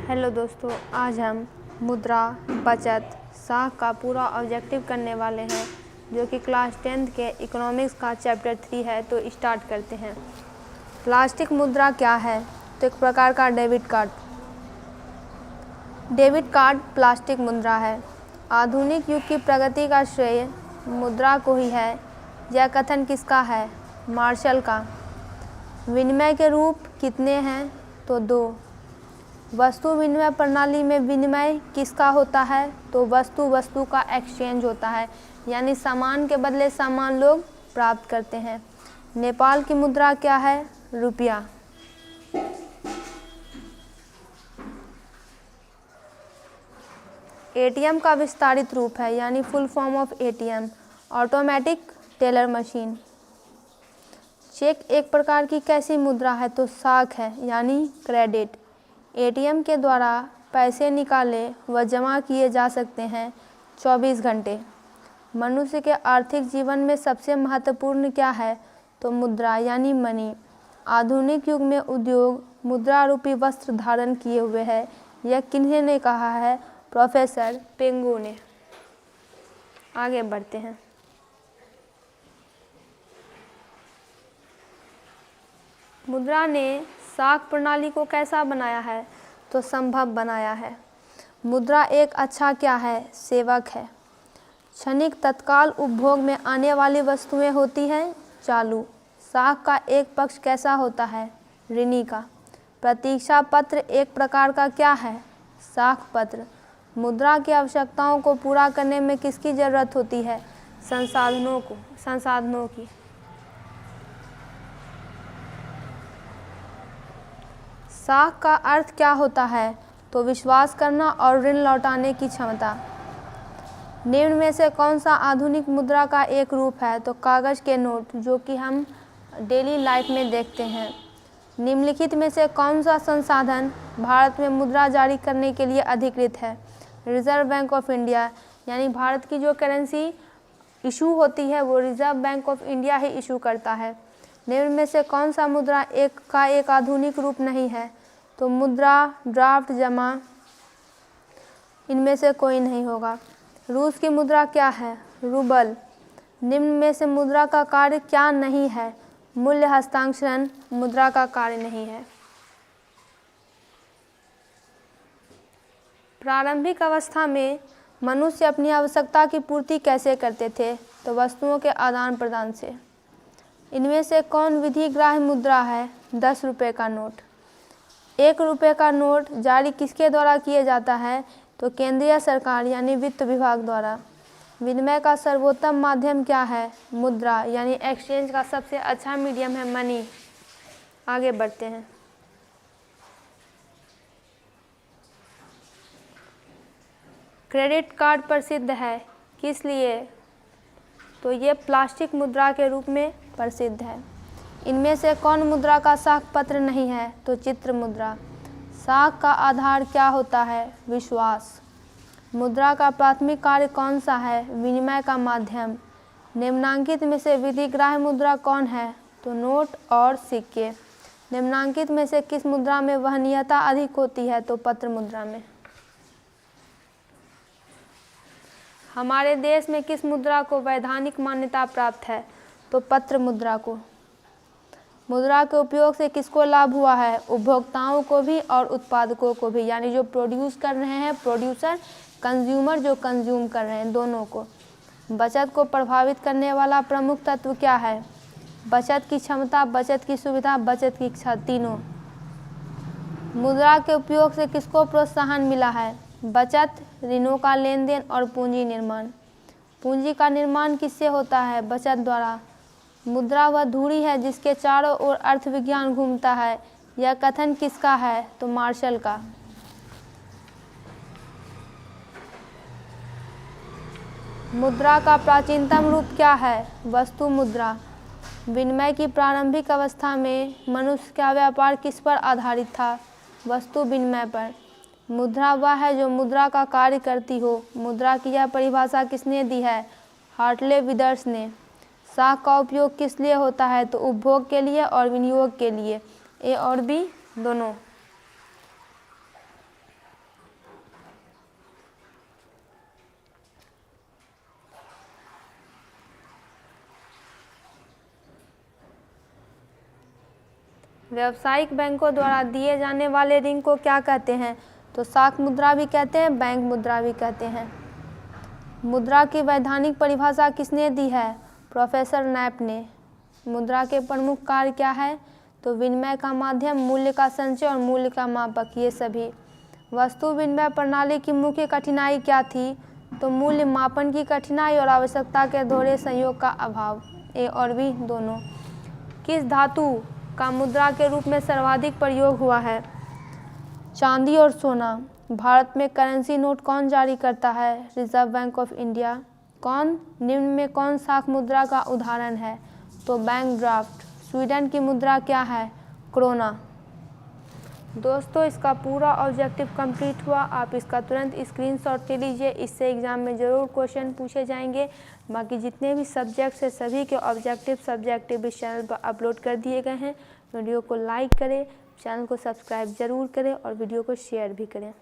Hello दोस्तों, आज हम मुद्रा, बचत, साख का पूरा ऑब्जेक्टिव करने वाले हैं, जो कि क्लास 10th के इकोनॉमिक्स का चैप्टर 3 है। तो स्टार्ट करते हैं। प्लास्टिक मुद्रा क्या है? तो एक प्रकार का debit card. Debit card plastic मुद्रा है। आधुनिक युग की प्रगति का श्रेय मुद्रा को ही है। यह कथन किसका है? मार्शल का। विनिमय के रूप कितने हैं? तो 2। वस्तु विनिमय प्रणाली में विनिमय किसका होता है? तो वस्तु का एक्सचेंज होता है, यानी सामान के बदले सामान लोग प्राप्त करते हैं। नेपाल की मुद्रा क्या है? रुपया। एटीएम का विस्तारित रूप है, यानी full form of ATM, automatic teller machine. Cheque एक प्रकार की कैसी मुद्रा है? तो साख है, यानी क्रेडिट। एटीएम के द्वारा पैसे निकाले व जमा किए जा सकते हैं 24 घंटे। मनुष्य के आर्थिक जीवन में सबसे महत्वपूर्ण क्या है? तो मुद्रा, यानी मनी। आधुनिक युग में उद्योग मुद्रा रूपी वस्त्र धारण किए हुए है। यह किन्हीं ने कहा है? प्रोफेसर पेंगू ने। आगे बढ़ते हैं। मुद्रा ने साख प्रणाली को कैसा बनाया है? तो संभव बनाया है। मुद्रा एक अच्छा क्या है? सेवक है। क्षणिक तत्काल उपभोग में आने वाली वस्तुएं होती हैं चालू। साख का एक पक्ष कैसा होता है? ऋणी का। प्रतीक्षा पत्र एक प्रकार का क्या है? साख पत्र। मुद्रा की आवश्यकताओं को पूरा करने में किसकी जरूरत होती है? संसाधनों की। साख का अर्थ क्या होता है? तो विश्वास करना और ऋण लौटाने की क्षमता। निम्न में से कौन सा आधुनिक मुद्रा का एक रूप है? तो कागज के नोट, जो कि हम डेली लाइफ में देखते हैं। निम्नलिखित में से कौन सा संसाधन भारत में मुद्रा जारी करने के लिए अधिकृत है? रिजर्व बैंक ऑफ इंडिया, यानी भारत की जो करेंसी इशू होती है वो reserve bank of India he issue करता है। निम्न में से कौन सा मुद्रा एक आधुनिक रूप नहीं है? तो मुद्रा, ड्राफ्ट, जमा, इनमें से कोई नहीं होगा। रूस की मुद्रा क्या है? रूबल। निम्न में से मुद्रा का कार्य क्या नहीं है? मूल्य हस्तांतरण मुद्रा का कार्य नहीं है। प्रारंभिक अवस्था में मनुष्य अपनी आवश्यकता की पूर्ति कैसे करते थे? तो वस्तुओं के आदान प्रदान से। इनमें से कौन विधिग्राह्य मुद्रा है? 10 रुपये का नोट। 1 रुपये का नोट जारी किसके द्वारा किया जाता है? तो केंद्रीय सरकार, यानी वित्त विभाग द्वारा। विनिमय का सर्वोत्तम माध्यम क्या है? मुद्रा, यानी एक्सचेंज का सबसे अच्छा मीडियम है मनी। आगे बढ़ते हैं। क्रेडिट कार्ड प्रसिद्ध है किस लिए? तो ये प्लास्टिक मुद्रा के रूप में प्रसिद्ध है। इनमें से कौन मुद्रा का साख पत्र नहीं है? तो चित्र मुद्रा। साख का आधार क्या होता है? विश्वास। मुद्रा का प्राथमिक कार्य कौन सा है? विनिमय का माध्यम। निम्नांकित में से विधिग्राह्य मुद्रा कौन है? तो नोट और सिक्के। निम्नांकित में से किस मुद्रा में वहनीयता अधिक होती है? तो पत्र मुद्रा में। हमारे देश में किस मुद्रा को वैधानिक मान्यता प्राप्त है? तो पत्र मुद्रा को। मुद्रा के उपयोग से किसको लाभ हुआ है? उपभोक्ताओं को भी और उत्पादकों को भी, यानी जो प्रोड्यूस कर रहे हैं प्रोड्यूसर, कंज्यूमर जो कंज्यूम कर रहे हैं, दोनों को। बचत को प्रभावित करने वाला प्रमुख तत्व क्या है? बचत की क्षमता, बचत की सुविधा, बचत की इच्छा, तीनों। मुद्रा के उपयोग से किसको प्रोत्साहन मिला है? बचत, ऋणों का लेन देन और पूंजी निर्माण। पूंजी का निर्माण किससे होता है? बचत द्वारा। मुद्रा वह धुरी है जिसके चारों ओर अर्थविज्ञान घूमता है। यह कथन किसका है? तो मार्शल का। मुद्रा का प्राचीनतम रूप क्या है? वस्तु मुद्रा। विनिमय की प्रारंभिक अवस्था में मनुष्य का व्यापार किस पर आधारित था? वस्तु विनिमय पर। मुद्रा वह है जो मुद्रा का कार्य करती हो। मुद्रा की यह परिभाषा किसने दी है? हार्टले विदर्स ने। साख का उपयोग किस लिए होता है? तो उपभोग के लिए और विनियोग के लिए, ए और बी दोनों। व्यावसायिक बैंकों द्वारा दिए जाने वाले ऋण को क्या कहते हैं? तो साख मुद्रा भी कहते हैं, बैंक मुद्रा भी कहते हैं। मुद्रा की वैधानिक परिभाषा किसने दी है? प्रोफेसर नैप ने। मुद्रा के प्रमुख कार्य क्या है? तो विनिमय का माध्यम, मूल्य का संचय और मूल्य का मापक, ये सभी। वस्तु विनिमय प्रणाली की मुख्य कठिनाई क्या थी? तो मूल्य मापन की कठिनाई और आवश्यकता के दोहरे संयोग का अभाव, ए और बी दोनों। किस धातु का मुद्रा के रूप में सर्वाधिक प्रयोग हुआ है? चांदी और सोना। भारत में करेंसी नोट कौन जारी करता है? Reserve bank of India. कौन निम्न में कौन साख मुद्रा का उदाहरण है? तो बैंक ड्राफ्ट। स्वीडन की मुद्रा क्या है? क्रोना। दोस्तों, इसका पूरा ऑब्जेक्टिव कंप्लीट हुआ। आप इसका तुरंत स्क्रीनशॉट ले लीजिए, इससे एग्जाम में ज़रूर क्वेश्चन पूछे जाएंगे। बाकी जितने भी सब्जेक्ट्स हैं सभी के ऑब्जेक्टिव सब्जेक्टिव इस चैनल पर अपलोड कर दिए गए हैं। वीडियो को लाइक करें, चैनल को सब्सक्राइब जरूर करें और वीडियो को शेयर भी करें।